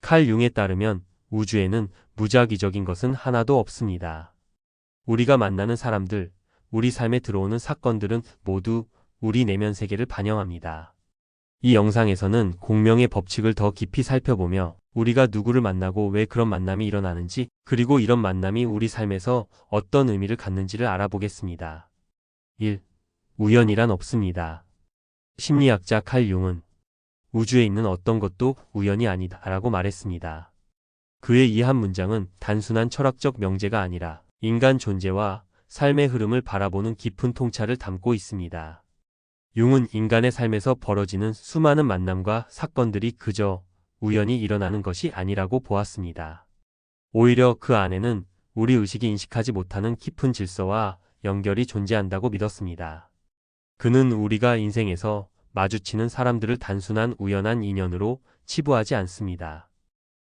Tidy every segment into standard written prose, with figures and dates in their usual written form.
칼 융에 따르면 우주에는 무작위적인 것은 하나도 없습니다. 우리가 만나는 사람들, 우리 삶에 들어오는 사건들은 모두 우리 내면 세계를 반영합니다. 이 영상에서는 공명의 법칙을 더 깊이 살펴보며 우리가 누구를 만나고 왜 그런 만남이 일어나는지, 그리고 이런 만남이 우리 삶에서 어떤 의미를 갖는지를 알아보겠습니다. 1. 우연이란 없습니다. 심리학자 칼 융은 우주에 있는 어떤 것도 우연이 아니다 라고 말했습니다. 그의 이 한 문장은 단순한 철학적 명제가 아니라 인간 존재와 삶의 흐름을 바라보는 깊은 통찰을 담고 있습니다. 융은 인간의 삶에서 벌어지는 수많은 만남과 사건들이 그저 우연히 일어나는 것이 아니라고 보았습니다. 오히려 그 안에는 우리 의식이 인식하지 못하는 깊은 질서와 연결이 존재한다고 믿었습니다. 그는 우리가 인생에서 마주치는 사람들을 단순한 우연한 인연으로 치부하지 않습니다.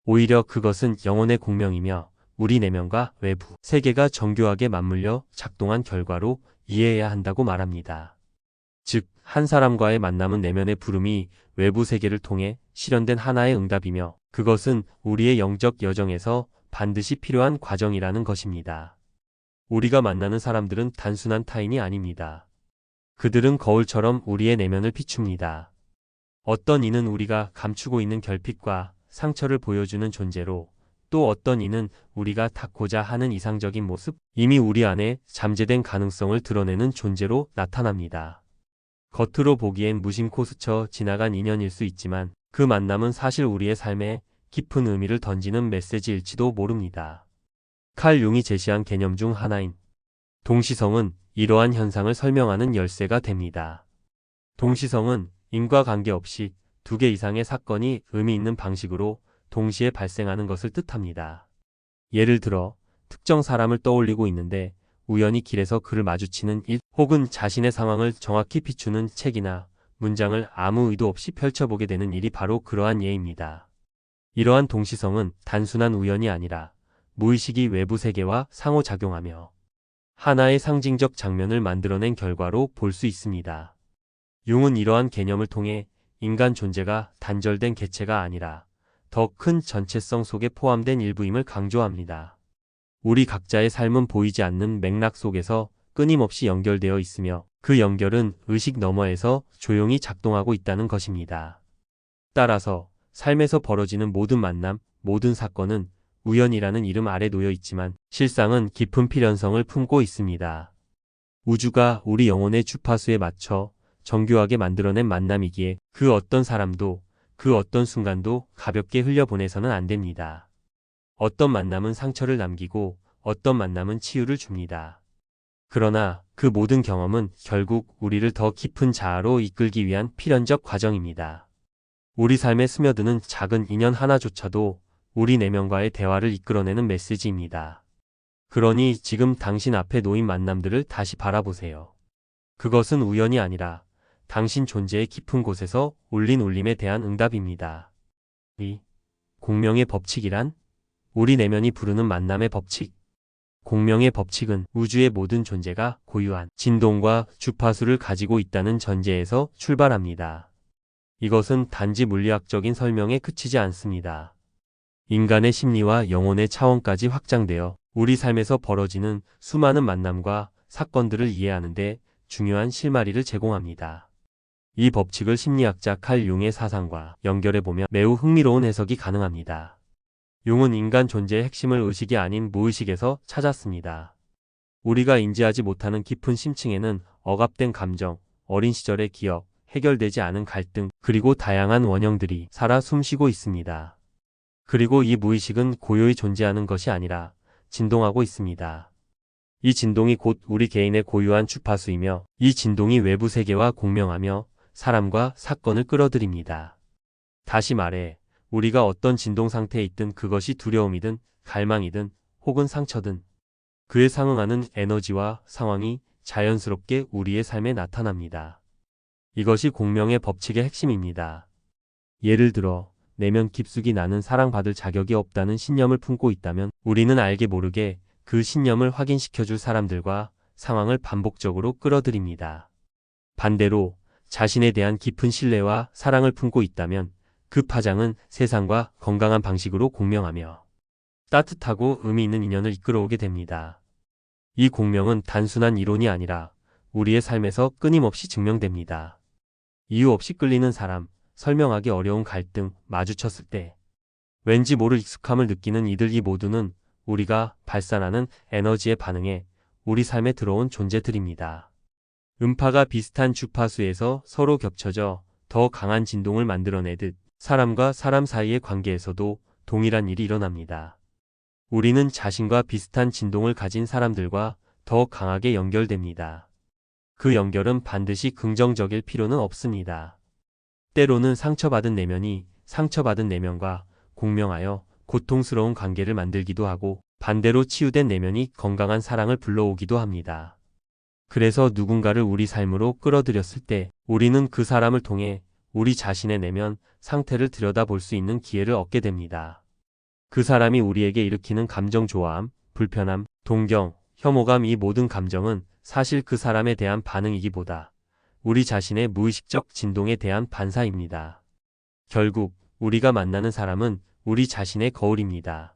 오히려 그것은 영혼의 공명이며 우리 내면과 외부 세계가 정교하게 맞물려 작동한 결과로 이해해야 한다고 말합니다. 즉, 한 사람과의 만남은 내면의 부름이 외부 세계를 통해 실현된 하나의 응답이며 그것은 우리의 영적 여정에서 반드시 필요한 과정이라는 것입니다. 우리가 만나는 사람들은 단순한 타인이 아닙니다. 그들은 거울처럼 우리의 내면을 비춥니다. 어떤 이는 우리가 감추고 있는 결핍과 상처를 보여주는 존재로, 또 어떤 이는 우리가 닿고자 하는 이상적인 모습, 이미 우리 안에 잠재된 가능성을 드러내는 존재로 나타납니다. 겉으로 보기엔 무심코 스쳐 지나간 인연일 수 있지만 그 만남은 사실 우리의 삶에 깊은 의미를 던지는 메시지일지도 모릅니다. 칼 융이 제시한 개념 중 하나인 동시성은 이러한 현상을 설명하는 열쇠가 됩니다. 동시성은 인과관계 없이 두 개 이상의 사건이 의미 있는 방식으로 동시에 발생하는 것을 뜻합니다. 예를 들어 특정 사람을 떠올리고 있는데 우연히 길에서 그를 마주치는 일, 혹은 자신의 상황을 정확히 비추는 책이나 문장을 아무 의도 없이 펼쳐보게 되는 일이 바로 그러한 예입니다. 이러한 동시성은 단순한 우연이 아니라 무의식이 외부 세계와 상호작용하며 하나의 상징적 장면을 만들어낸 결과로 볼 수 있습니다. 융은 이러한 개념을 통해 인간 존재가 단절된 개체가 아니라 더 큰 전체성 속에 포함된 일부임을 강조합니다. 우리 각자의 삶은 보이지 않는 맥락 속에서 끊임없이 연결되어 있으며 그 연결은 의식 너머에서 조용히 작동하고 있다는 것입니다. 따라서 삶에서 벌어지는 모든 만남, 모든 사건은 우연이라는 이름 아래 놓여 있지만 실상은 깊은 필연성을 품고 있습니다. 우주가 우리 영혼의 주파수에 맞춰 정교하게 만들어낸 만남이기에 그 어떤 사람도, 그 어떤 순간도 가볍게 흘려보내서는 안 됩니다. 어떤 만남은 상처를 남기고 어떤 만남은 치유를 줍니다. 그러나 그 모든 경험은 결국 우리를 더 깊은 자아로 이끌기 위한 필연적 과정입니다. 우리 삶에 스며드는 작은 인연 하나조차도 우리 내면과의 대화를 이끌어내는 메시지입니다. 그러니 지금 당신 앞에 놓인 만남들을 다시 바라보세요. 그것은 우연이 아니라 당신 존재의 깊은 곳에서 울린 울림에 대한 응답입니다. 2. 공명의 법칙이란? 우리 내면이 부르는 만남의 법칙. 공명의 법칙은 우주의 모든 존재가 고유한 진동과 주파수를 가지고 있다는 전제에서 출발합니다. 이것은 단지 물리학적인 설명에 그치지 않습니다. 인간의 심리와 영혼의 차원까지 확장되어 우리 삶에서 벌어지는 수많은 만남과 사건들을 이해하는데 중요한 실마리를 제공합니다. 이 법칙을 심리학자 칼 융의 사상과 연결해보면 매우 흥미로운 해석이 가능합니다. 융은 인간 존재의 핵심을 의식이 아닌 무의식에서 찾았습니다. 우리가 인지하지 못하는 깊은 심층에는 억압된 감정, 어린 시절의 기억, 해결되지 않은 갈등, 그리고 다양한 원형들이 살아 숨쉬고 있습니다. 그리고 이 무의식은 고요히 존재하는 것이 아니라 진동하고 있습니다. 이 진동이 곧 우리 개인의 고유한 주파수이며 이 진동이 외부 세계와 공명하며 사람과 사건을 끌어들입니다. 다시 말해 우리가 어떤 진동 상태에 있든 그것이 두려움이든 갈망이든 혹은 상처든 그에 상응하는 에너지와 상황이 자연스럽게 우리의 삶에 나타납니다. 이것이 공명의 법칙의 핵심입니다. 예를 들어 내면 깊숙이 나는 사랑받을 자격이 없다는 신념을 품고 있다면 우리는 알게 모르게 그 신념을 확인시켜줄 사람들과 상황을 반복적으로 끌어들입니다. 반대로 자신에 대한 깊은 신뢰와 사랑을 품고 있다면 그 파장은 세상과 건강한 방식으로 공명하며 따뜻하고 의미 있는 인연을 이끌어오게 됩니다. 이 공명은 단순한 이론이 아니라 우리의 삶에서 끊임없이 증명됩니다. 이유 없이 끌리는 사람, 설명하기 어려운 갈등, 마주쳤을 때 왠지 모를 익숙함을 느끼는 이들, 이 모두는 우리가 발산하는 에너지에 반응해 우리 삶에 들어온 존재들입니다. 음파가 비슷한 주파수에서 서로 겹쳐져 더 강한 진동을 만들어내듯 사람과 사람 사이의 관계에서도 동일한 일이 일어납니다. 우리는 자신과 비슷한 진동을 가진 사람들과 더 강하게 연결됩니다. 그 연결은 반드시 긍정적일 필요는 없습니다. 때로는 상처받은 내면이 상처받은 내면과 공명하여 고통스러운 관계를 만들기도 하고, 반대로 치유된 내면이 건강한 사랑을 불러오기도 합니다. 그래서 누군가를 우리 삶으로 끌어들였을 때 우리는 그 사람을 통해 우리 자신의 내면 상태를 들여다볼 수 있는 기회를 얻게 됩니다. 그 사람이 우리에게 일으키는 감정, 좋아함, 불편함, 동경, 혐오감, 이 모든 감정은 사실 그 사람에 대한 반응이기보다 우리 자신의 무의식적 진동에 대한 반사입니다. 결국 우리가 만나는 사람은 우리 자신의 거울입니다.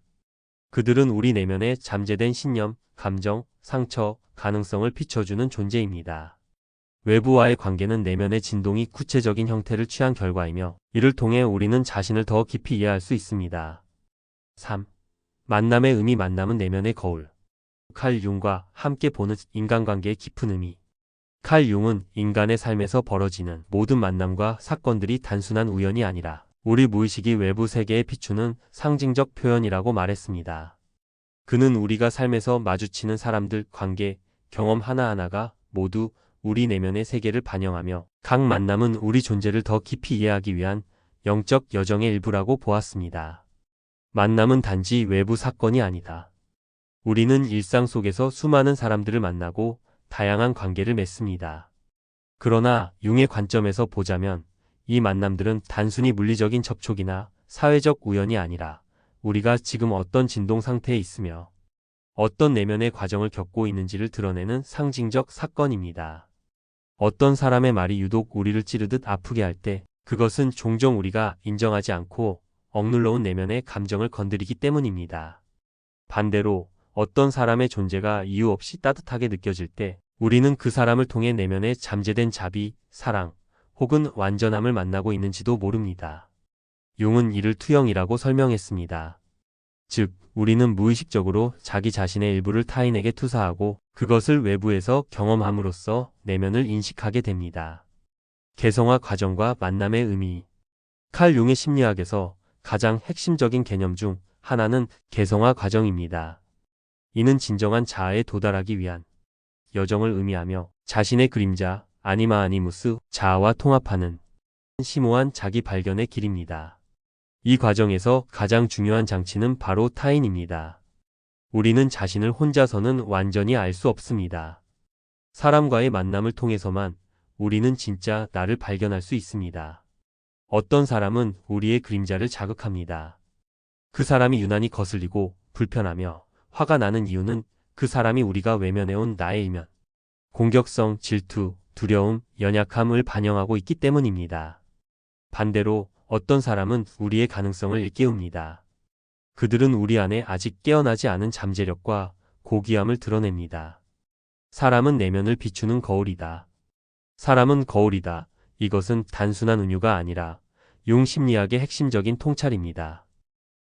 그들은 우리 내면에 잠재된 신념, 감정, 상처, 가능성을 비춰주는 존재입니다. 외부와의 관계는 내면의 진동이 구체적인 형태를 취한 결과이며, 이를 통해 우리는 자신을 더 깊이 이해할 수 있습니다. 3. 만남의 의미. 만남은 내면의 거울. 칼 융과 함께 보는 인간관계의 깊은 의미. 칼 융은 인간의 삶에서 벌어지는 모든 만남과 사건들이 단순한 우연이 아니라 우리 무의식이 외부 세계에 비추는 상징적 표현이라고 말했습니다. 그는 우리가 삶에서 마주치는 사람들, 관계, 경험 하나하나가 모두 우리 내면의 세계를 반영하며, 각 만남은 우리 존재를 더 깊이 이해하기 위한 영적 여정의 일부라고 보았습니다. 만남은 단지 외부 사건이 아니다. 우리는 일상 속에서 수많은 사람들을 만나고 다양한 관계를 맺습니다. 그러나 융의 관점에서 보자면 이 만남들은 단순히 물리적인 접촉이나 사회적 우연이 아니라 우리가 지금 어떤 진동 상태에 있으며 어떤 내면의 과정을 겪고 있는지를 드러내는 상징적 사건입니다. 어떤 사람의 말이 유독 우리를 찌르듯 아프게 할 때 그것은 종종 우리가 인정하지 않고 억눌러온 내면의 감정을 건드리기 때문입니다. 반대로 어떤 사람의 존재가 이유 없이 따뜻하게 느껴질 때 우리는 그 사람을 통해 내면에 잠재된 자비, 사랑, 혹은 완전함을 만나고 있는지도 모릅니다. 융은 이를 투영이라고 설명했습니다. 즉, 우리는 무의식적으로 자기 자신의 일부를 타인에게 투사하고 그것을 외부에서 경험함으로써 내면을 인식하게 됩니다. 개성화 과정과 만남의 의미. 칼 융의 심리학에서 가장 핵심적인 개념 중 하나는 개성화 과정입니다. 이는 진정한 자아에 도달하기 위한 여정을 의미하며 자신의 그림자, 아니마 아니무스, 자아와 통합하는 심오한 자기 발견의 길입니다. 이 과정에서 가장 중요한 장치는 바로 타인입니다. 우리는 자신을 혼자서는 완전히 알 수 없습니다. 사람과의 만남을 통해서만 우리는 진짜 나를 발견할 수 있습니다. 어떤 사람은 우리의 그림자를 자극합니다. 그 사람이 유난히 거슬리고 불편하며 화가 나는 이유는 그 사람이 우리가 외면해온 나의 이면, 공격성, 질투, 두려움, 연약함을 반영하고 있기 때문입니다. 반대로 어떤 사람은 우리의 가능성을 일깨웁니다. 그들은 우리 안에 아직 깨어나지 않은 잠재력과 고귀함을 드러냅니다. 사람은 내면을 비추는 거울이다. 사람은 거울이다. 이것은 단순한 은유가 아니라 융 심리학의 핵심적인 통찰입니다.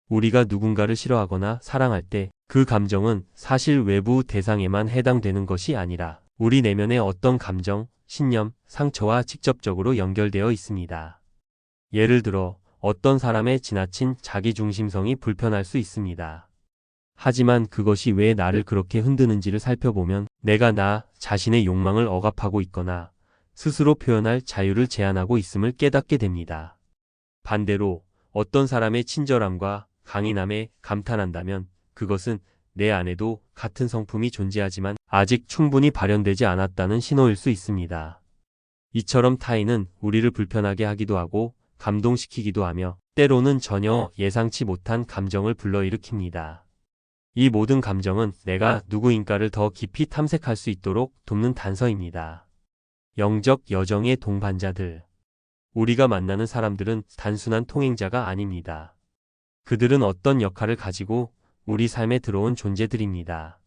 우리가 누군가를 싫어하거나 사랑할 때 그 감정은 사실 외부 대상에만 해당되는 것이 아니라 우리 내면의 어떤 감정, 신념, 상처와 직접적으로 연결되어 있습니다. 예를 들어 어떤 사람의 지나친 자기중심성이 불편할 수 있습니다. 하지만 그것이 왜 나를 그렇게 흔드는지를 살펴보면 내가 나 자신의 욕망을 억압하고 있거나 스스로 표현할 자유를 제한하고 있음을 깨닫게 됩니다. 반대로 어떤 사람의 친절함과 강인함에 감탄한다면 그것은 내 안에도 같은 성품이 존재하지만 아직 충분히 발현되지 않았다는 신호일 수 있습니다. 이처럼 타인은 우리를 불편하게 하기도 하고 감동시키기도 하며 때로는 전혀 예상치 못한 감정을 불러일으킵니다. 이 모든 감정은 내가 누구인가를 더 깊이 탐색할 수 있도록 돕는 단서입니다. 영적 여정의 동반자들. 우리가 만나는 사람들은 단순한 통행자가 아닙니다. 그들은 어떤 역할을 가지고 우리 삶에 들어온 존재들입니다.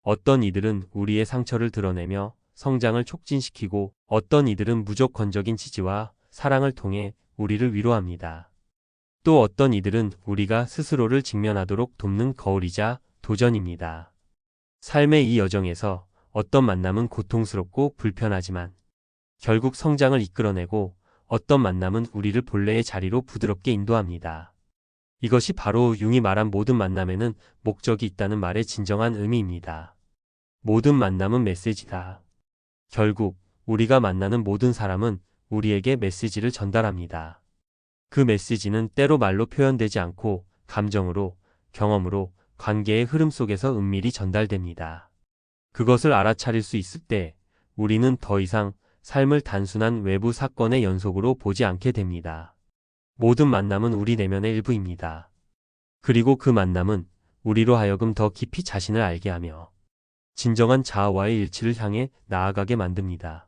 어떤 이들은 우리의 상처를 드러내며 성장을 촉진시키고 어떤 이들은 무조건적인 지지와 사랑을 통해 우리를 위로합니다. 또 어떤 이들은 우리가 스스로를 직면하도록 돕는 거울이자 도전입니다. 삶의 이 여정에서 어떤 만남은 고통스럽고 불편하지만 결국 성장을 이끌어내고 어떤 만남은 우리를 본래의 자리로 부드럽게 인도합니다. 이것이 바로 융이 말한 모든 만남에는 목적이 있다는 말의 진정한 의미입니다. 모든 만남은 메시지다. 결국 우리가 만나는 모든 사람은 우리에게 메시지를 전달합니다. 그 메시지는 때로 말로 표현되지 않고 감정으로, 경험으로, 관계의 흐름 속에서 은밀히 전달됩니다. 그것을 알아차릴 수 있을 때 우리는 더 이상 삶을 단순한 외부 사건의 연속으로 보지 않게 됩니다. 모든 만남은 우리 내면의 일부입니다. 그리고 그 만남은 우리로 하여금 더 깊이 자신을 알게 하며 진정한 자아와의 일치를 향해 나아가게 만듭니다.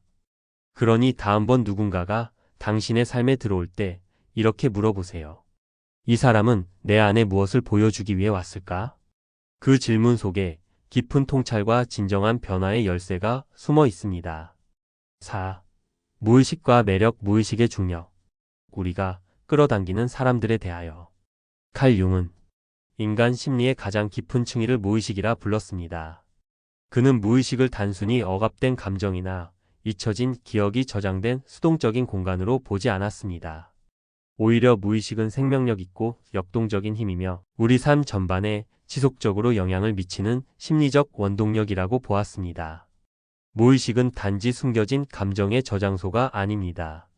그러니 다음번 누군가가 당신의 삶에 들어올 때 이렇게 물어보세요. 이 사람은 내 안에 무엇을 보여주기 위해 왔을까? 그 질문 속에 깊은 통찰과 진정한 변화의 열쇠가 숨어 있습니다. 4. 무의식과 매력, 무의식의 중력. 우리가 끌어당기는 사람들에 대하여. 칼 융은 인간 심리의 가장 깊은 층위를 무의식이라 불렀습니다. 그는 무의식을 단순히 억압된 감정이나 잊혀진 기억이 저장된 수동적인 공간으로 보지 않았습니다. 오히려 무의식은 생명력 있고 역동적인 힘이며 우리 삶 전반에 지속적으로 영향을 미치는 심리적 원동력이라고 보았습니다. 무의식은 단지 숨겨진 감정의 저장소가 아닙니다.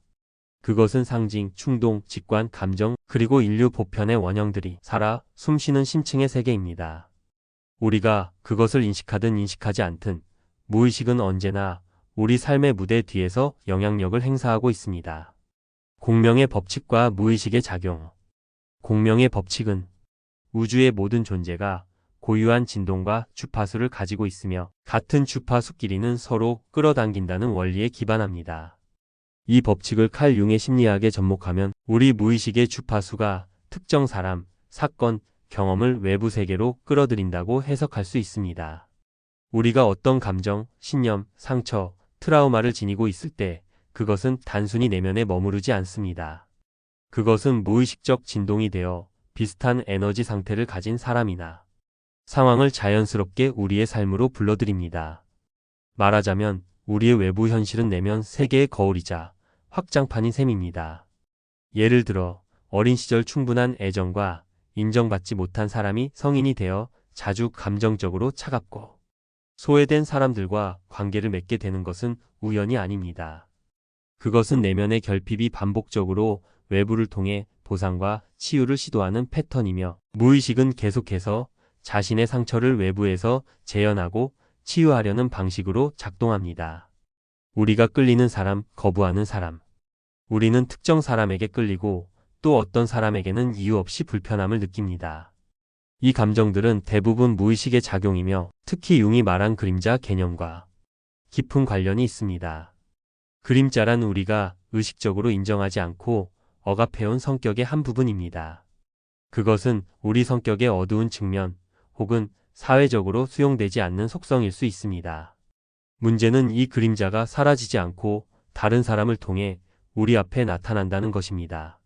그것은 상징, 충동, 직관, 감정, 그리고 인류 보편의 원형들이 살아 숨쉬는 심층의 세계입니다. 우리가 그것을 인식하든 인식하지 않든 무의식은 언제나 우리 삶의 무대 뒤에서 영향력을 행사하고 있습니다. 공명의 법칙과 무의식의 작용. 공명의 법칙은 우주의 모든 존재가 고유한 진동과 주파수를 가지고 있으며 같은 주파수끼리는 서로 끌어당긴다는 원리에 기반합니다. 이 법칙을 칼 융의 심리학에 접목하면 우리 무의식의 주파수가 특정 사람, 사건, 경험을 외부 세계로 끌어들인다고 해석할 수 있습니다. 우리가 어떤 감정, 신념, 상처, 트라우마를 지니고 있을 때 그것은 단순히 내면에 머무르지 않습니다. 그것은 무의식적 진동이 되어 비슷한 에너지 상태를 가진 사람이나 상황을 자연스럽게 우리의 삶으로 불러들입니다. 말하자면 우리의 외부 현실은 내면 세계의 거울이자 확장판인 셈입니다. 예를 들어 어린 시절 충분한 애정과 인정받지 못한 사람이 성인이 되어 자주 감정적으로 차갑고 소외된 사람들과 관계를 맺게 되는 것은 우연이 아닙니다. 그것은 내면의 결핍이 반복적으로 외부를 통해 보상과 치유를 시도하는 패턴이며 무의식은 계속해서 자신의 상처를 외부에서 재현하고 치유하려는 방식으로 작동합니다. 우리가 끌리는 사람, 거부하는 사람. 우리는 특정 사람에게 끌리고 또 어떤 사람에게는 이유 없이 불편함을 느낍니다. 이 감정들은 대부분 무의식의 작용이며 특히 융이 말한 그림자 개념과 깊은 관련이 있습니다. 그림자란 우리가 의식적으로 인정하지 않고 억압해온 성격의 한 부분입니다. 그것은 우리 성격의 어두운 측면 혹은 사회적으로 수용되지 않는 속성일 수 있습니다. 문제는 이 그림자가 사라지지 않고 다른 사람을 통해 우리 앞에 나타난다는 것입니다.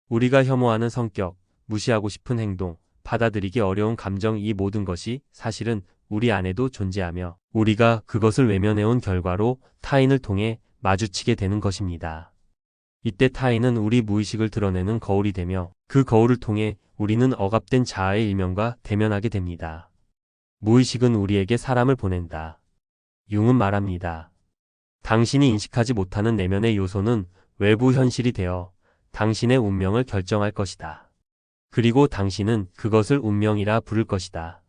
우리가 혐오하는 성격, 무시하고 싶은 행동, 받아들이기 어려운 감정, 이 모든 것이 사실은 우리 안에도 존재하며 우리가 그것을 외면해온 결과로 타인을 통해 마주치게 되는 것입니다. 이때 타인은 우리 무의식을 드러내는 거울이 되며 그 거울을 통해 우리는 억압된 자아의 일면과 대면하게 됩니다. 무의식은 우리에게 사람을 보낸다. 융은 말합니다. 당신이 인식하지 못하는 내면의 요소는 외부 현실이 되어 당신의 운명을 결정할 것이다. 그리고 당신은 그것을 운명이라 부를 것이다.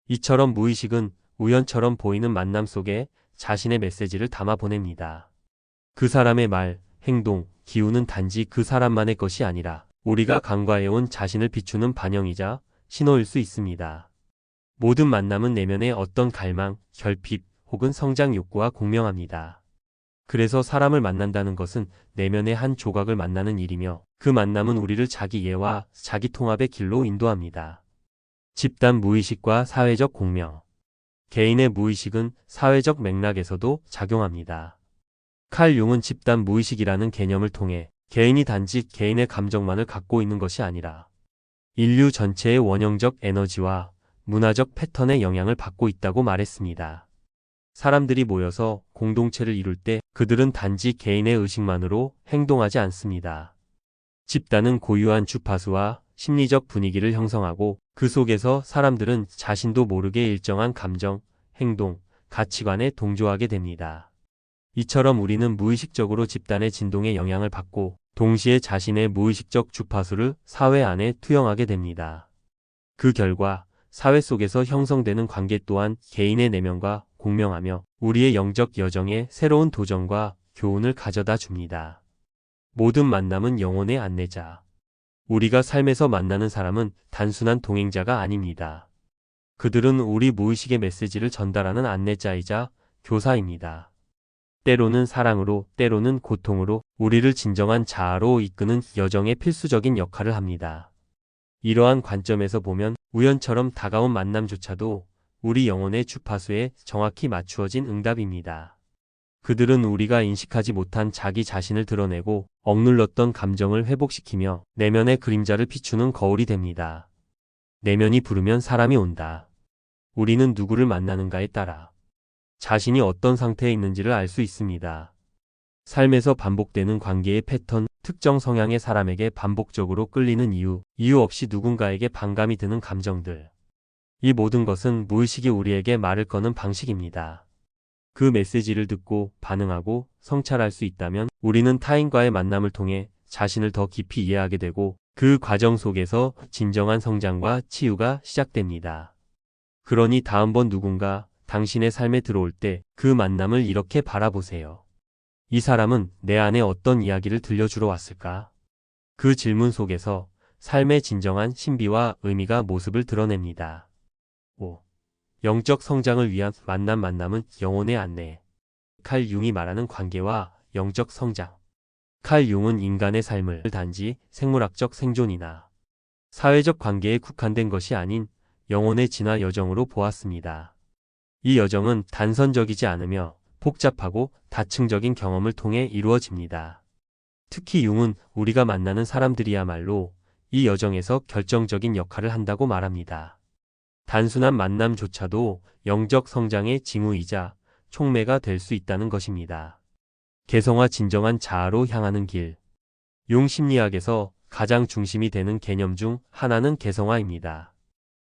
이처럼 무의식은 우연처럼 보이는 만남 속에 자신의 메시지를 담아 보냅니다. 그 사람의 말, 행동, 기운은 단지 그 사람만의 것이 아니라 우리가 간과해온 자신을 비추는 반영이자 신호일 수 있습니다. 모든 만남은 내면의 어떤 갈망, 결핍 혹은 성장 욕구와 공명합니다. 그래서 사람을 만난다는 것은 내면의 한 조각을 만나는 일이며 그 만남은 우리를 자기 이해와 자기 통합의 길로 인도합니다. 집단 무의식과 사회적 공명. 개인의 무의식은 사회적 맥락에서도 작용합니다. 칼 융은 집단 무의식이라는 개념을 통해 개인이 단지 개인의 감정만을 갖고 있는 것이 아니라 인류 전체의 원형적 에너지와 문화적 패턴의 영향을 받고 있다고 말했습니다. 사람들이 모여서 공동체를 이룰 때 그들은 단지 개인의 의식만으로 행동하지 않습니다. 집단은 고유한 주파수와 심리적 분위기를 형성하고 그 속에서 사람들은 자신도 모르게 일정한 감정, 행동, 가치관에 동조하게 됩니다. 이처럼 우리는 무의식적으로 집단의 진동에 영향을 받고 동시에 자신의 무의식적 주파수를 사회 안에 투영하게 됩니다. 그 결과 사회 속에서 형성되는 관계 또한 개인의 내면과 공명하며 우리의 영적 여정에 새로운 도전과 교훈을 가져다 줍니다. 모든 만남은 영혼의 안내자. 우리가 삶에서 만나는 사람은 단순한 동행자가 아닙니다. 그들은 우리 무의식의 메시지를 전달하는 안내자이자 교사입니다. 때로는 사랑으로, 때로는 고통으로 우리를 진정한 자아로 이끄는 여정의 필수적인 역할을 합니다. 이러한 관점에서 보면 우연처럼 다가온 만남조차도 우리 영혼의 주파수에 정확히 맞추어진 응답입니다. 그들은 우리가 인식하지 못한 자기 자신을 드러내고 억눌렀던 감정을 회복시키며 내면의 그림자를 비추는 거울이 됩니다. 내면이 부르면 사람이 온다. 우리는 누구를 만나는가에 따라 자신이 어떤 상태에 있는지를 알 수 있습니다. 삶에서 반복되는 관계의 패턴, 특정 성향의 사람에게 반복적으로 끌리는 이유 없이 누군가에게 반감이 드는 감정들. 이 모든 것은 무의식이 우리에게 말을 거는 방식입니다. 그 메시지를 듣고 반응하고 성찰할 수 있다면 우리는 타인과의 만남을 통해 자신을 더 깊이 이해하게 되고 그 과정 속에서 진정한 성장과 치유가 시작됩니다. 그러니 다음번 누군가 당신의 삶에 들어올 때 그 만남을 이렇게 바라보세요. 이 사람은 내 안에 어떤 이야기를 들려주러 왔을까? 그 질문 속에서 삶의 진정한 신비와 의미가 모습을 드러냅니다. 5. 영적 성장을 위한 만남은 영혼의 안내. 칼 융이 말하는 관계와 영적 성장. 칼 융은 인간의 삶을 단지 생물학적 생존이나 사회적 관계에 국한된 것이 아닌 영혼의 진화 여정으로 보았습니다. 이 여정은 단선적이지 않으며 복잡하고 다층적인 경험을 통해 이루어집니다. 특히 융은 우리가 만나는 사람들이야말로 이 여정에서 결정적인 역할을 한다고 말합니다. 단순한 만남조차도 영적 성장의 징후이자 촉매가 될 수 있다는 것입니다. 개성화 진정한 자아로 향하는 길. 융 심리학에서 가장 중심이 되는 개념 중 하나는 개성화입니다.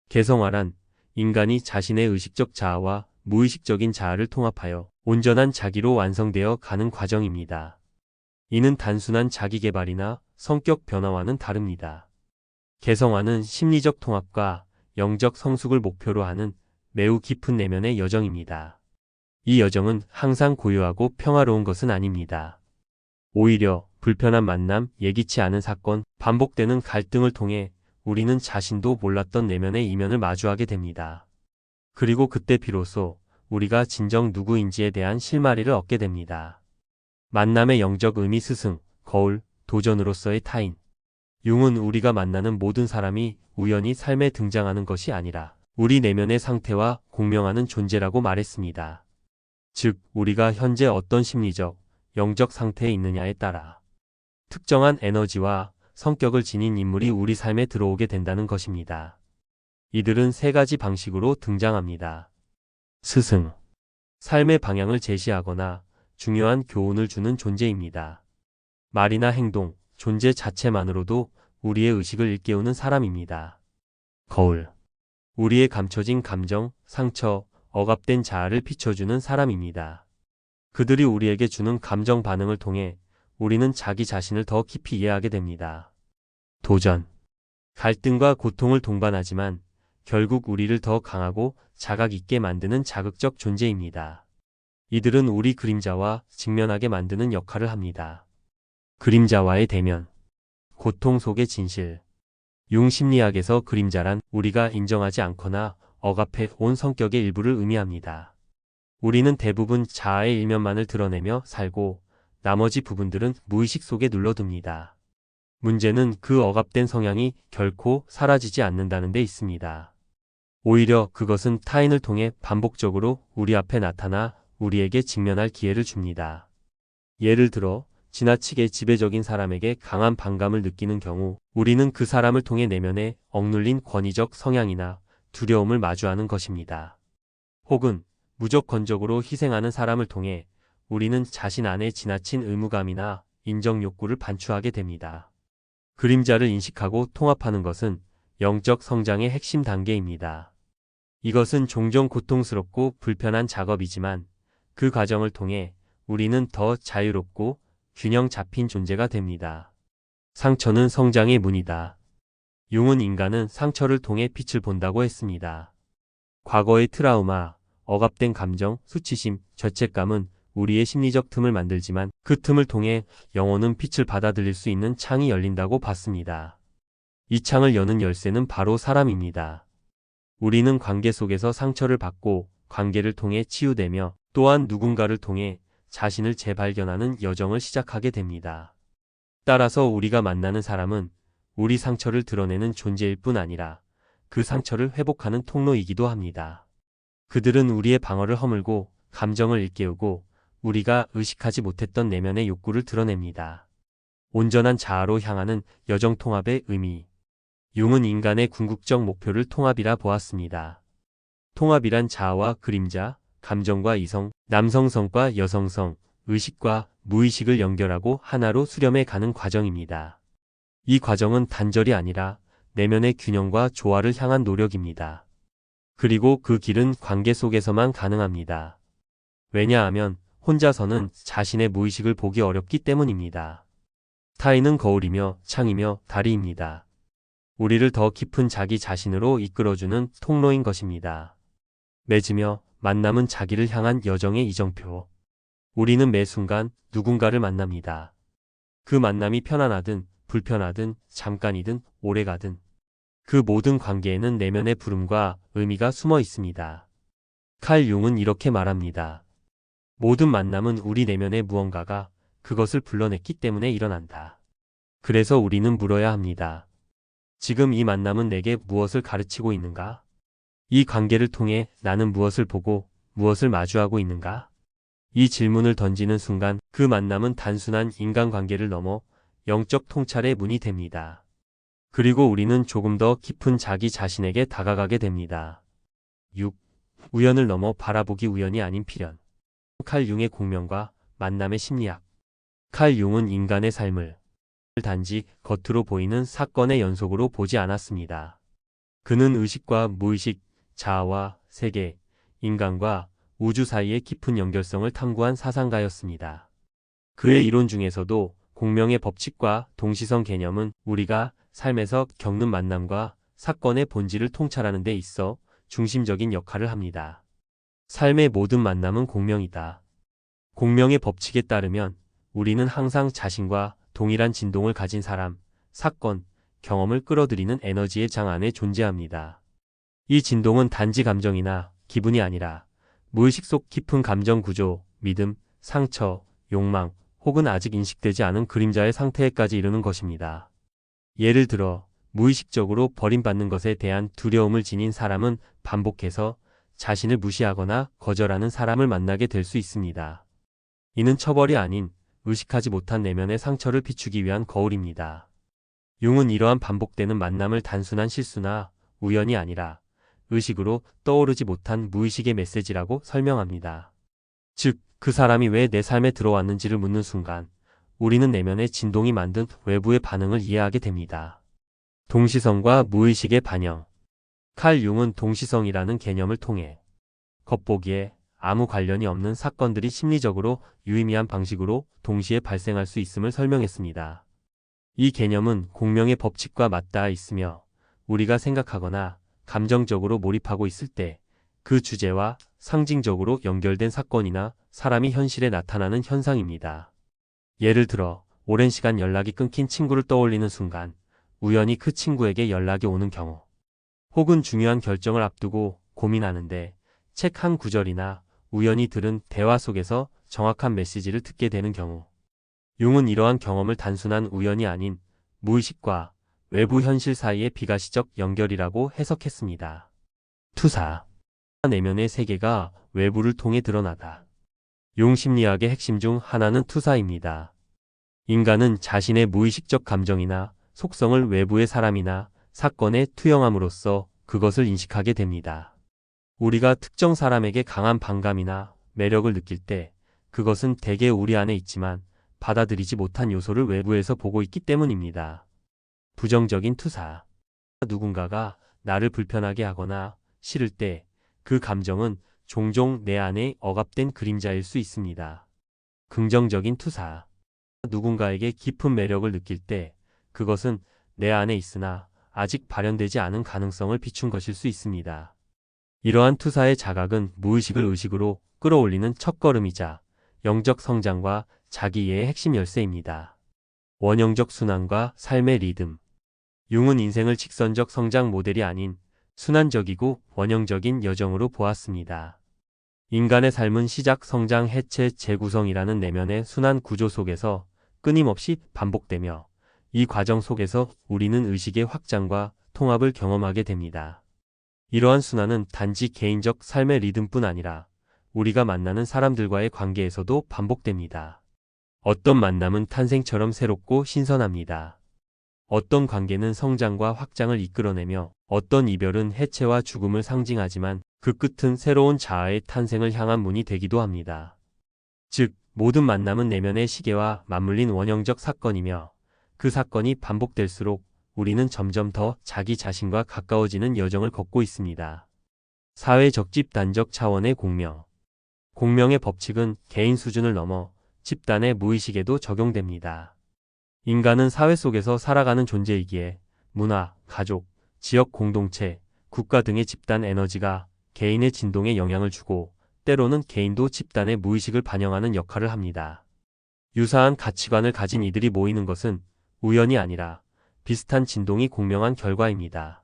개성화란 인간이 자신의 의식적 자아와 무의식적인 자아를 통합하여 온전한 자기로 완성되어 가는 과정입니다. 이는 단순한 자기개발이나 성격 변화와는 다릅니다. 개성화는 심리적 통합과 영적 성숙을 목표로 하는 매우 깊은 내면의 여정입니다. 이 여정은 항상 고요하고 평화로운 것은 아닙니다. 오히려 불편한 만남, 예기치 않은 사건, 반복되는 갈등을 통해 우리는 자신도 몰랐던 내면의 이면을 마주하게 됩니다. 그리고 그때 비로소 우리가 진정 누구인지에 대한 실마리를 얻게 됩니다. 만남의 영적 의미 스승, 거울, 도전으로서의 타인. 융은 우리가 만나는 모든 사람이 우연히 삶에 등장하는 것이 아니라 우리 내면의 상태와 공명하는 존재라고 말했습니다. 즉, 우리가 현재 어떤 심리적, 영적 상태에 있느냐에 따라 특정한 에너지와 성격을 지닌 인물이 우리 삶에 들어오게 된다는 것입니다. 이들은 세 가지 방식으로 등장합니다. 스승. 삶의 방향을 제시하거나 중요한 교훈을 주는 존재입니다. 말이나 행동, 존재 자체만으로도 우리의 의식을 일깨우는 사람입니다. 거울. 우리의 감춰진 감정, 상처, 억압된 자아를 비춰주는 사람입니다. 그들이 우리에게 주는 감정 반응을 통해 우리는 자기 자신을 더 깊이 이해하게 됩니다. 도전. 갈등과 고통을 동반하지만 결국 우리를 더 강하고 자각 있게 만드는 자극적 존재입니다. 이들은 우리 그림자와 직면하게 만드는 역할을 합니다. 그림자와의 대면. 고통 속의 진실. 융 심리학에서 그림자란 우리가 인정하지 않거나 억압해 온 성격의 일부를 의미합니다. 우리는 대부분 자아의 일면만을 드러내며 살고 나머지 부분들은 무의식 속에 눌러둡니다. 문제는 그 억압된 성향이 결코 사라지지 않는다는 데 있습니다. 오히려 그것은 타인을 통해 반복적으로 우리 앞에 나타나 우리에게 직면할 기회를 줍니다. 예를 들어 지나치게 지배적인 사람에게 강한 반감을 느끼는 경우 우리는 그 사람을 통해 내면에 억눌린 권위적 성향이나 두려움을 마주하는 것입니다. 혹은 무조건적으로 희생하는 사람을 통해 우리는 자신 안에 지나친 의무감이나 인정 욕구를 반추하게 됩니다. 그림자를 인식하고 통합하는 것은 영적 성장의 핵심 단계입니다. 이것은 종종 고통스럽고 불편한 작업이지만 그 과정을 통해 우리는 더 자유롭고 균형 잡힌 존재가 됩니다. 상처는 성장의 문이다. 융은 인간은 상처를 통해 빛을 본다고 했습니다. 과거의 트라우마, 억압된 감정, 수치심, 죄책감은 우리의 심리적 틈을 만들지만 그 틈을 통해 영혼은 빛을 받아들일 수 있는 창이 열린다고 봤습니다. 이 창을 여는 열쇠는 바로 사람입니다. 우리는 관계 속에서 상처를 받고 관계를 통해 치유되며 또한 누군가를 통해 자신을 재발견하는 여정을 시작하게 됩니다. 따라서 우리가 만나는 사람은 우리 상처를 드러내는 존재일 뿐 아니라 그 상처를 회복하는 통로이기도 합니다. 그들은 우리의 방어를 허물고 감정을 일깨우고 우리가 의식하지 못했던 내면의 욕구를 드러냅니다. 온전한 자아로 향하는 여정 통합의 의미. 융은 인간의 궁극적 목표를 통합이라 보았습니다. 통합이란 자아와 그림자, 감정과 이성, 남성성과 여성성, 의식과 무의식을 연결하고 하나로 수렴해 가는 과정입니다. 이 과정은 단절이 아니라 내면의 균형과 조화를 향한 노력입니다. 그리고 그 길은 관계 속에서만 가능합니다. 왜냐하면 혼자서는 자신의 무의식을 보기 어렵기 때문입니다. 타인은 거울이며 창이며 다리입니다. 우리를 더 깊은 자기 자신으로 이끌어주는 통로인 것입니다. 맺으며 만남은 자기를 향한 여정의 이정표. 우리는 매 순간 누군가를 만납니다. 그 만남이 편안하든 불편하든 잠깐이든 오래가든 그 모든 관계에는 내면의 부름과 의미가 숨어 있습니다. 칼 융은 이렇게 말합니다. 모든 만남은 우리 내면의 무언가가 그것을 불러냈기 때문에 일어난다. 그래서 우리는 물어야 합니다. 지금 이 만남은 내게 무엇을 가르치고 있는가? 이 관계를 통해 나는 무엇을 보고 무엇을 마주하고 있는가? 이 질문을 던지는 순간 그 만남은 단순한 인간관계를 넘어 영적 통찰의 문이 됩니다. 그리고 우리는 조금 더 깊은 자기 자신에게 다가가게 됩니다. 6. 우연을 넘어 바라보기. 우연이 아닌 필연. 칼 융의 공명과 만남의 심리학. 칼 융은 인간의 삶을 단지 겉으로 보이는 사건의 연속으로 보지 않았습니다. 그는 의식과 무의식, 자아와 세계, 인간과 우주 사이의 깊은 연결성을 탐구한 사상가였습니다. 그의 이론 중에서도 공명의 법칙과 동시성 개념은 우리가 삶에서 겪는 만남과 사건의 본질을 통찰하는 데 있어 중심적인 역할을 합니다. 삶의 모든 만남은 공명이다. 공명의 법칙에 따르면 우리는 항상 자신과 동일한 진동을 가진 사람, 사건, 경험을 끌어들이는 에너지의 장 안에 존재합니다. 이 진동은 단지 감정이나 기분이 아니라 무의식 속 깊은 감정 구조, 믿음, 상처, 욕망, 혹은 아직 인식되지 않은 그림자의 상태에까지 이르는 것입니다. 예를 들어 무의식적으로 버림받는 것에 대한 두려움을 지닌 사람은 반복해서 자신을 무시하거나 거절하는 사람을 만나게 될 수 있습니다. 이는 처벌이 아닌 의식하지 못한 내면의 상처를 비추기 위한 거울입니다. 융은 이러한 반복되는 만남을 단순한 실수나 우연이 아니라 의식으로 떠오르지 못한 무의식의 메시지라고 설명합니다. 즉, 그 사람이 왜 내 삶에 들어왔는지를 묻는 순간 우리는 내면의 진동이 만든 외부의 반응을 이해하게 됩니다. 동시성과 무의식의 반영. 칼 융은 동시성이라는 개념을 통해 겉보기에 아무 관련이 없는 사건들이 심리적으로 유의미한 방식으로 동시에 발생할 수 있음을 설명했습니다. 이 개념은 공명의 법칙과 맞닿아 있으며 우리가 생각하거나 감정적으로 몰입하고 있을 때 그 주제와 상징적으로 연결된 사건이나 사람이 현실에 나타나는 현상입니다. 예를 들어 오랜 시간 연락이 끊긴 친구를 떠올리는 순간 우연히 그 친구에게 연락이 오는 경우, 혹은 중요한 결정을 앞두고 고민하는데 책 한 구절이나 우연히 들은 대화 속에서 정확한 메시지를 듣게 되는 경우. 융은 이러한 경험을 단순한 우연이 아닌 무의식과 외부 현실 사이의 비가시적 연결이라고 해석했습니다. 투사. 내면의 세계가 외부를 통해 드러나다. 융 심리학의 핵심 중 하나는 투사입니다. 인간은 자신의 무의식적 감정이나 속성을 외부의 사람이나 사건에 투영함으로써 그것을 인식하게 됩니다. 우리가 특정 사람에게 강한 반감이나 매력을 느낄 때 그것은 대개 우리 안에 있지만 받아들이지 못한 요소를 외부에서 보고 있기 때문입니다. 부정적인 투사. 누군가가 나를 불편하게 하거나 싫을 때 그 감정은 종종 내 안에 억압된 그림자일 수 있습니다. 긍정적인 투사. 누군가에게 깊은 매력을 느낄 때 그것은 내 안에 있으나 아직 발현되지 않은 가능성을 비춘 것일 수 있습니다. 이러한 투사의 자각은 무의식을 의식으로 끌어올리는 첫걸음이자 영적 성장과 자기이해의 핵심 열쇠입니다. 원형적 순환과 삶의 리듬. 융은 인생을 직선적 성장 모델이 아닌 순환적이고 원형적인 여정으로 보았습니다. 인간의 삶은 시작, 성장, 해체, 재구성이라는 내면의 순환 구조 속에서 끊임없이 반복되며 이 과정 속에서 우리는 의식의 확장과 통합을 경험하게 됩니다. 이러한 순환은 단지 개인적 삶의 리듬뿐 아니라 우리가 만나는 사람들과의 관계에서도 반복됩니다. 어떤 만남은 탄생처럼 새롭고 신선합니다. 어떤 관계는 성장과 확장을 이끌어내며 어떤 이별은 해체와 죽음을 상징하지만 그 끝은 새로운 자아의 탄생을 향한 문이 되기도 합니다. 즉, 모든 만남은 내면의 시계와 맞물린 원형적 사건이며 그 사건이 반복될수록 우리는 점점 더 자기 자신과 가까워지는 여정을 걷고 있습니다. 사회적 집단적 차원의 공명. 공명의 법칙은 개인 수준을 넘어 집단의 무의식에도 적용됩니다. 인간은 사회 속에서 살아가는 존재이기에 문화, 가족, 지역 공동체, 국가 등의 집단 에너지가 개인의 진동에 영향을 주고 때로는 개인도 집단의 무의식을 반영하는 역할을 합니다. 유사한 가치관을 가진 이들이 모이는 것은 우연이 아니라 비슷한 진동이 공명한 결과입니다.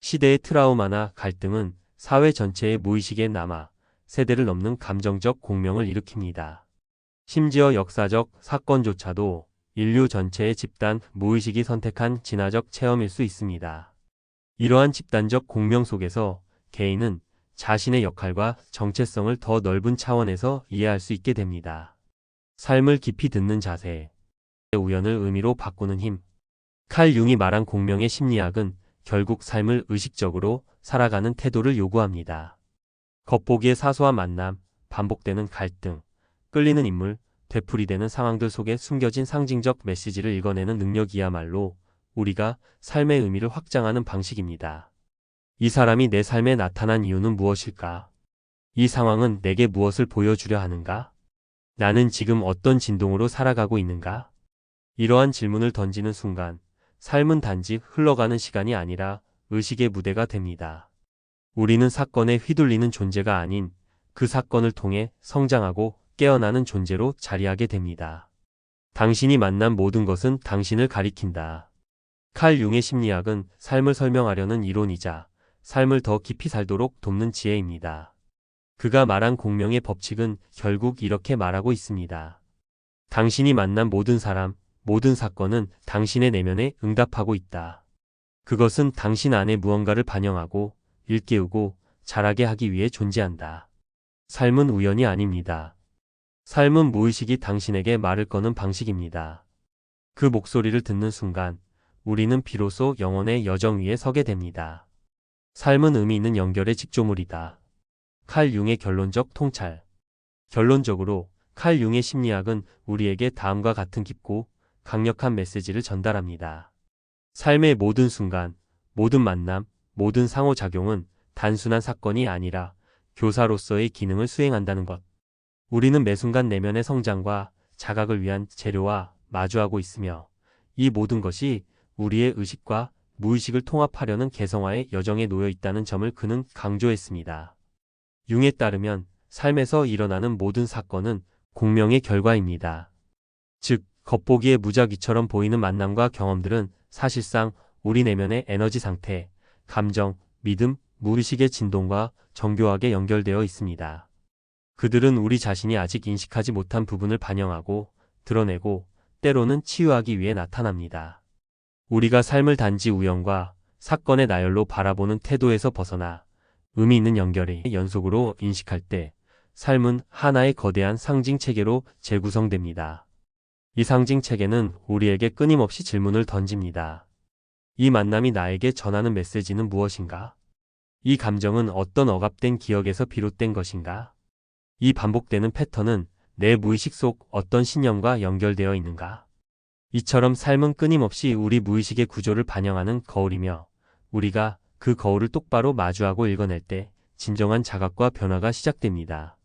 시대의 트라우마나 갈등은 사회 전체의 무의식에 남아 세대를 넘는 감정적 공명을 일으킵니다. 심지어 역사적 사건조차도 인류 전체의 집단 무의식이 선택한 진화적 체험일 수 있습니다. 이러한 집단적 공명 속에서 개인은 자신의 역할과 정체성을 더 넓은 차원에서 이해할 수 있게 됩니다. 삶을 깊이 듣는 자세. 우연을 의미로 바꾸는 힘. 칼 융이 말한 공명의 심리학은 결국 삶을 의식적으로 살아가는 태도를 요구합니다. 겉보기의 사소한 만남, 반복되는 갈등, 끌리는 인물, 되풀이되는 상황들 속에 숨겨진 상징적 메시지를 읽어내는 능력이야말로 우리가 삶의 의미를 확장하는 방식입니다. 이 사람이 내 삶에 나타난 이유는 무엇일까? 이 상황은 내게 무엇을 보여주려 하는가? 나는 지금 어떤 진동으로 살아가고 있는가? 이러한 질문을 던지는 순간 삶은 단지 흘러가는 시간이 아니라 의식의 무대가 됩니다. 우리는 사건에 휘둘리는 존재가 아닌 그 사건을 통해 성장하고 깨어나는 존재로 자리하게 됩니다. 당신이 만난 모든 것은 당신을 가리킨다. 칼 융의 심리학은 삶을 설명하려는 이론이자 삶을 더 깊이 살도록 돕는 지혜입니다. 그가 말한 공명의 법칙은 결국 이렇게 말하고 있습니다. 당신이 만난 모든 사람, 모든 사건은 당신의 내면에 응답하고 있다. 그것은 당신 안에 무언가를 반영하고 일깨우고 자라게 하기 위해 존재한다. 삶은 우연이 아닙니다. 삶은 무의식이 당신에게 말을 거는 방식입니다. 그 목소리를 듣는 순간 우리는 비로소 영혼의 여정 위에 서게 됩니다. 삶은 의미 있는 연결의 직조물이다. 칼 융의 결론적 통찰. 결론적으로 칼 융의 심리학은 우리에게 다음과 같은 깊고 강력한 메시지를 전달합니다. 삶의 모든 순간, 모든 만남, 모든 상호작용은 단순한 사건이 아니라 교사로서의 기능을 수행한다는 것. 우리는 매 순간 내면의 성장과 자각을 위한 재료와 마주하고 있으며 이 모든 것이 우리의 의식과 무의식을 통합하려는 개성화의 여정에 놓여 있다는 점을 그는 강조했습니다. 융에 따르면 삶에서 일어나는 모든 사건은 공명의 결과입니다. 즉, 겉보기에 무작위처럼 보이는 만남과 경험들은 사실상 우리 내면의 에너지 상태, 감정, 믿음, 무의식의 진동과 정교하게 연결되어 있습니다. 그들은 우리 자신이 아직 인식하지 못한 부분을 반영하고 드러내고 때로는 치유하기 위해 나타납니다. 우리가 삶을 단지 우연과 사건의 나열로 바라보는 태도에서 벗어나 의미 있는 연결의 연속으로 인식할 때 삶은 하나의 거대한 상징 체계로 재구성됩니다. 이 상징 체계는 우리에게 끊임없이 질문을 던집니다. 이 만남이 나에게 전하는 메시지는 무엇인가? 이 감정은 어떤 억압된 기억에서 비롯된 것인가? 이 반복되는 패턴은 내 무의식 속 어떤 신념과 연결되어 있는가? 이처럼 삶은 끊임없이 우리 무의식의 구조를 반영하는 거울이며 우리가 그 거울을 똑바로 마주하고 읽어낼 때 진정한 자각과 변화가 시작됩니다.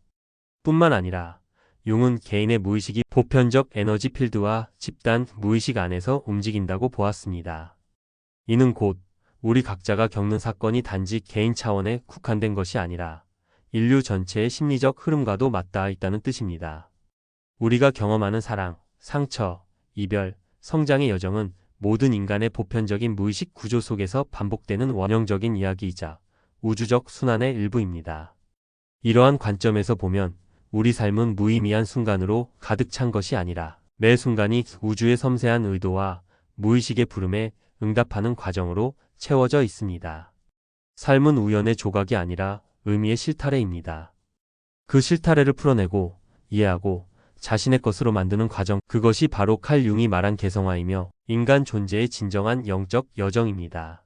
뿐만 아니라 융은 개인의 무의식이 보편적 에너지 필드와 집단 무의식 안에서 움직인다고 보았습니다. 이는 곧 우리 각자가 겪는 사건이 단지 개인 차원에 국한된 것이 아니라 인류 전체의 심리적 흐름과도 맞닿아 있다는 뜻입니다. 우리가 경험하는 사랑, 상처, 이별, 성장의 여정은 모든 인간의 보편적인 무의식 구조 속에서 반복되는 원형적인 이야기이자 우주적 순환의 일부입니다. 이러한 관점에서 보면 우리 삶은 무의미한 순간으로 가득 찬 것이 아니라 매 순간이 우주의 섬세한 의도와 무의식의 부름에 응답하는 과정으로 채워져 있습니다. 삶은 우연의 조각이 아니라 의미의 실타래입니다. 그 실타래를 풀어내고 이해하고 자신의 것으로 만드는 과정, 그것이 바로 칼 융이 말한 개성화이며 인간 존재의 진정한 영적 여정입니다.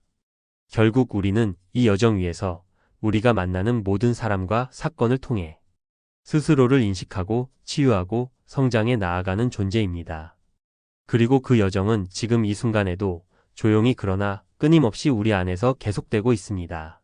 결국 우리는 이 여정 위에서 우리가 만나는 모든 사람과 사건을 통해 스스로를 인식하고 치유하고 성장해 나아가는 존재입니다. 그리고 그 여정은 지금 이 순간에도 조용히 그러나 끊임없이 우리 안에서 계속되고 있습니다.